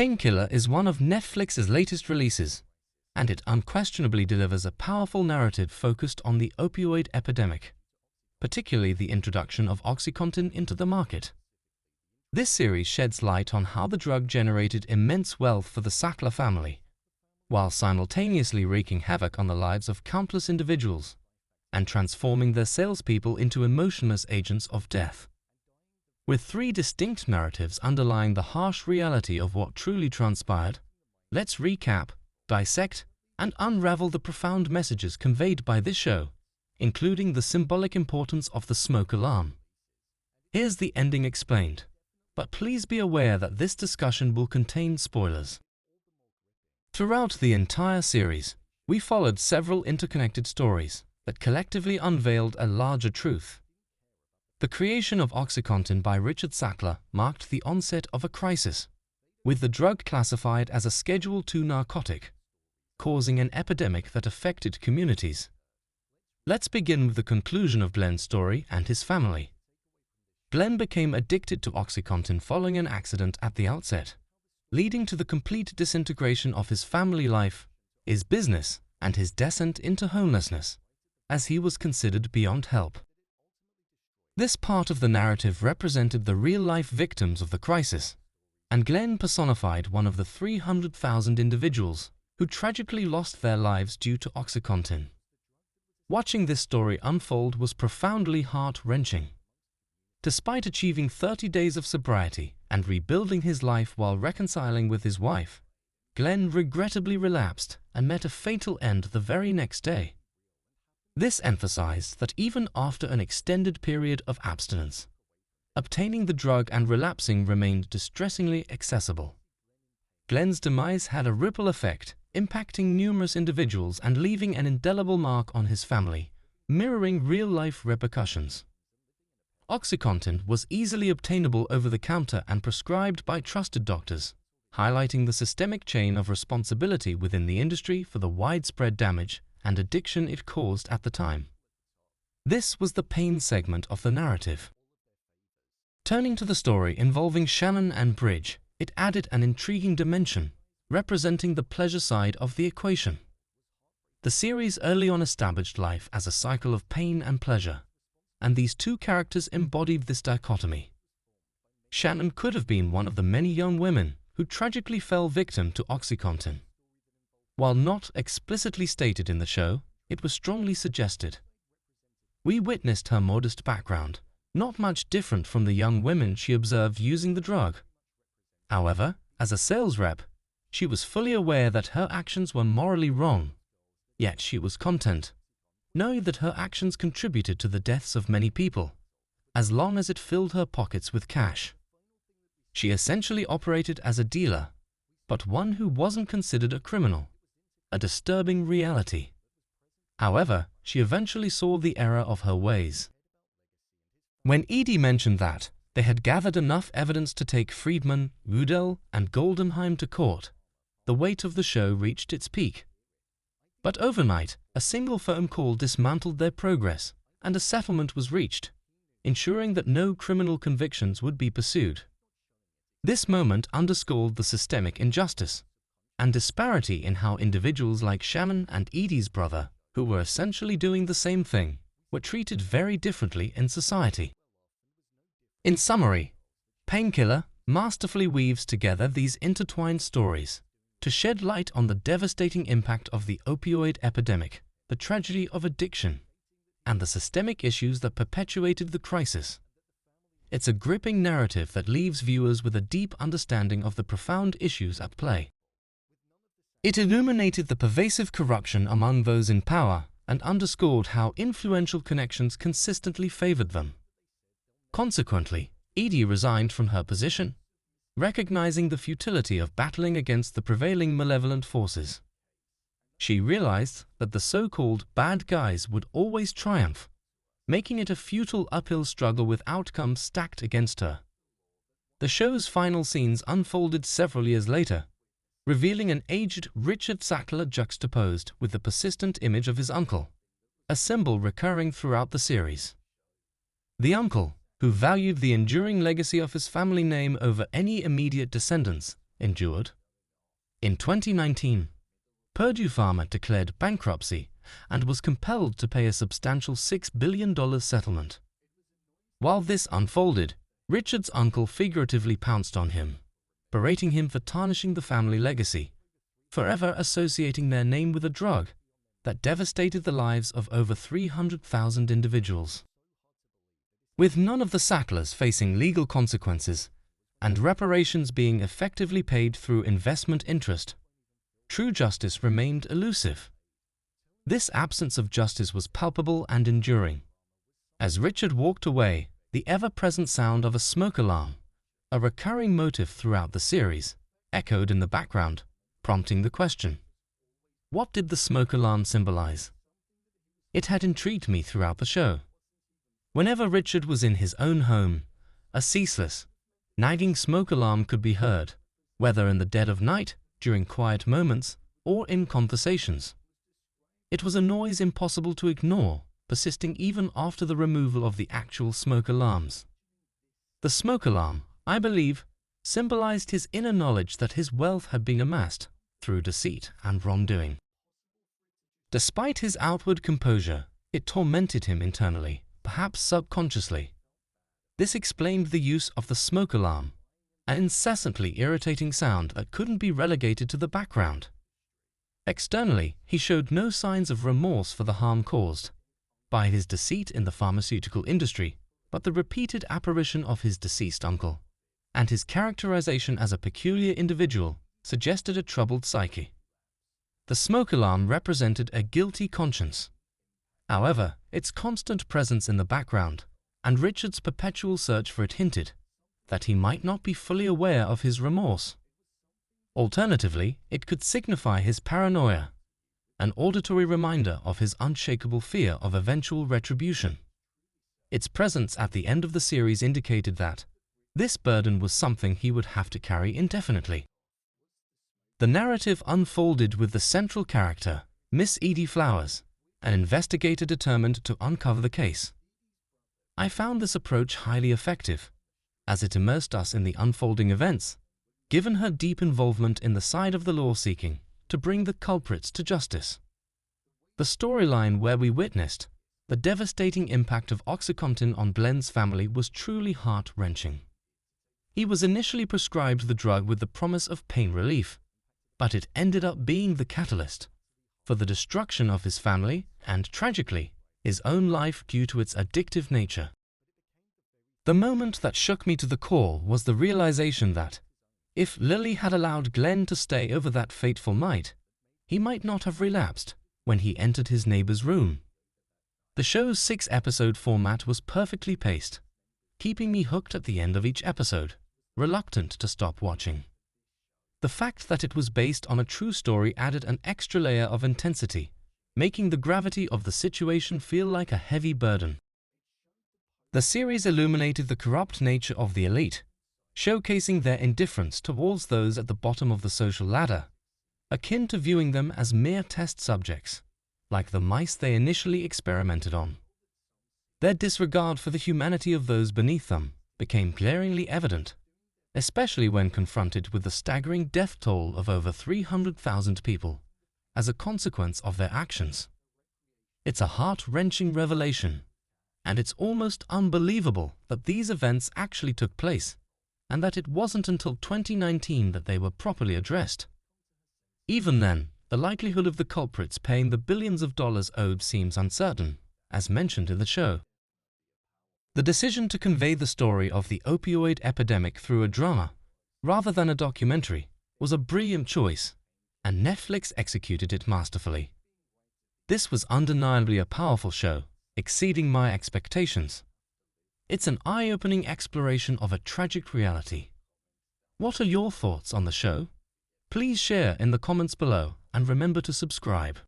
Painkiller is one of Netflix's latest releases, and it unquestionably delivers a powerful narrative focused on the opioid epidemic, particularly the introduction of Oxycontin into the market. This series sheds light on how the drug generated immense wealth for the Sackler family, while simultaneously wreaking havoc on the lives of countless individuals and transforming their salespeople into emotionless agents of death. With three distinct narratives underlying the harsh reality of what truly transpired, let's recap, dissect, and unravel the profound messages conveyed by this show, including the symbolic importance of the smoke alarm. Here's the ending explained, but please be aware that this discussion will contain spoilers. Throughout the entire series, we followed several interconnected stories that collectively unveiled a larger truth. The creation of Oxycontin by Richard Sackler marked the onset of a crisis, with the drug classified as a Schedule II narcotic, causing an epidemic that affected communities. Let's begin with the conclusion of Glen's story and his family. Glen became addicted to Oxycontin following an accident at the outset, leading to the complete disintegration of his family life, his business, and his descent into homelessness, as he was considered beyond help. This part of the narrative represented the real-life victims of the crisis, and Glen personified one of the 300,000 individuals who tragically lost their lives due to Oxycontin. Watching this story unfold was profoundly heart-wrenching. Despite achieving 30 days of sobriety and rebuilding his life while reconciling with his wife, Glen regrettably relapsed and met a fatal end the very next day. This emphasized that even after an extended period of abstinence, obtaining the drug and relapsing remained distressingly accessible. Glen's demise had a ripple effect, impacting numerous individuals and leaving an indelible mark on his family, mirroring real-life repercussions. Oxycontin was easily obtainable over the counter and prescribed by trusted doctors, highlighting the systemic chain of responsibility within the industry for the widespread damage and addiction it caused at the time. This was the pain segment of the narrative. Turning to the story involving Shannon and Bridge, it added an intriguing dimension, representing the pleasure side of the equation. The series early on established life as a cycle of pain and pleasure, and these two characters embodied this dichotomy. Shannon could have been one of the many young women who tragically fell victim to Oxycontin. While not explicitly stated in the show, it was strongly suggested. We witnessed her modest background, not much different from the young women she observed using the drug. However, as a sales rep, she was fully aware that her actions were morally wrong, yet she was content, knowing that her actions contributed to the deaths of many people, as long as it filled her pockets with cash. She essentially operated as a dealer, but one who wasn't considered a criminal. A disturbing reality. However, she eventually saw the error of her ways. When Edie mentioned that they had gathered enough evidence to take Friedman, Rudel, and Goldenheim to court, the weight of the show reached its peak. But overnight, a single phone call dismantled their progress, and a settlement was reached, ensuring that no criminal convictions would be pursued. This moment underscored the systemic injustice and disparity in how individuals like Shannon and Edie's brother, who were essentially doing the same thing, were treated very differently in society. In summary, Painkiller masterfully weaves together these intertwined stories to shed light on the devastating impact of the opioid epidemic, the tragedy of addiction, and the systemic issues that perpetuated the crisis. It's a gripping narrative that leaves viewers with a deep understanding of the profound issues at play. It illuminated the pervasive corruption among those in power and underscored how influential connections consistently favored them. Consequently, Edie resigned from her position, recognizing the futility of battling against the prevailing malevolent forces. She realized that the so-called bad guys would always triumph, making it a futile uphill struggle with outcomes stacked against her. The show's final scenes unfolded several years later, revealing an aged Richard Sackler juxtaposed with the persistent image of his uncle, a symbol recurring throughout the series. The uncle, who valued the enduring legacy of his family name over any immediate descendants, endured. In 2019, Purdue Pharma declared bankruptcy and was compelled to pay a substantial $6 billion settlement. While this unfolded, Richard's uncle figuratively pounced on him, berating him for tarnishing the family legacy, forever associating their name with a drug that devastated the lives of over 300,000 individuals. With none of the Sacklers facing legal consequences and reparations being effectively paid through investment interest, true justice remained elusive. This absence of justice was palpable and enduring. As Richard walked away, the ever-present sound of a smoke alarm, a recurring motif throughout the series, echoed in the background, prompting the question: what did the smoke alarm symbolize? It had intrigued me throughout the show. Whenever Richard was in his own home, a ceaseless, nagging smoke alarm could be heard, whether in the dead of night, during quiet moments, or in conversations. It was a noise impossible to ignore, persisting even after the removal of the actual smoke alarms. The smoke alarm, I believe, symbolized his inner knowledge that his wealth had been amassed through deceit and wrongdoing. Despite his outward composure, it tormented him internally, perhaps subconsciously. This explained the use of the smoke alarm, an incessantly irritating sound that couldn't be relegated to the background. Externally, he showed no signs of remorse for the harm caused by his deceit in the pharmaceutical industry, but the repeated apparition of his deceased uncle and his characterization as a peculiar individual suggested a troubled psyche. The smoke alarm represented a guilty conscience. However, its constant presence in the background and Richard's perpetual search for it hinted that he might not be fully aware of his remorse. Alternatively, it could signify his paranoia, an auditory reminder of his unshakable fear of eventual retribution. Its presence at the end of the series indicated that this burden was something he would have to carry indefinitely. The narrative unfolded with the central character, Miss Edie Flowers, an investigator determined to uncover the case. I found this approach highly effective, as it immersed us in the unfolding events, given her deep involvement in the side of the law seeking to bring the culprits to justice. The storyline where we witnessed the devastating impact of Oxycontin on Glen's family was truly heart-wrenching. He was initially prescribed the drug with the promise of pain relief, but it ended up being the catalyst for the destruction of his family and, tragically, his own life due to its addictive nature. The moment that shook me to the core was the realization that, if Lily had allowed Glen to stay over that fateful night, he might not have relapsed when he entered his neighbor's room. The show's 6-episode format was perfectly paced, keeping me hooked at the end of each episode, reluctant to stop watching. The fact that it was based on a true story added an extra layer of intensity, making the gravity of the situation feel like a heavy burden. The series illuminated the corrupt nature of the elite, showcasing their indifference towards those at the bottom of the social ladder, akin to viewing them as mere test subjects, like the mice they initially experimented on. Their disregard for the humanity of those beneath them became glaringly evident, especially when confronted with the staggering death toll of over 300,000 people as a consequence of their actions. It's a heart-wrenching revelation, and it's almost unbelievable that these events actually took place, and that it wasn't until 2019 that they were properly addressed. Even then, the likelihood of the culprits paying the billions of dollars owed seems uncertain, as mentioned in the show. The decision to convey the story of the opioid epidemic through a drama, rather than a documentary, was a brilliant choice, and Netflix executed it masterfully. This was undeniably a powerful show, exceeding my expectations. It's an eye-opening exploration of a tragic reality. What are your thoughts on the show? Please share in the comments below and remember to subscribe.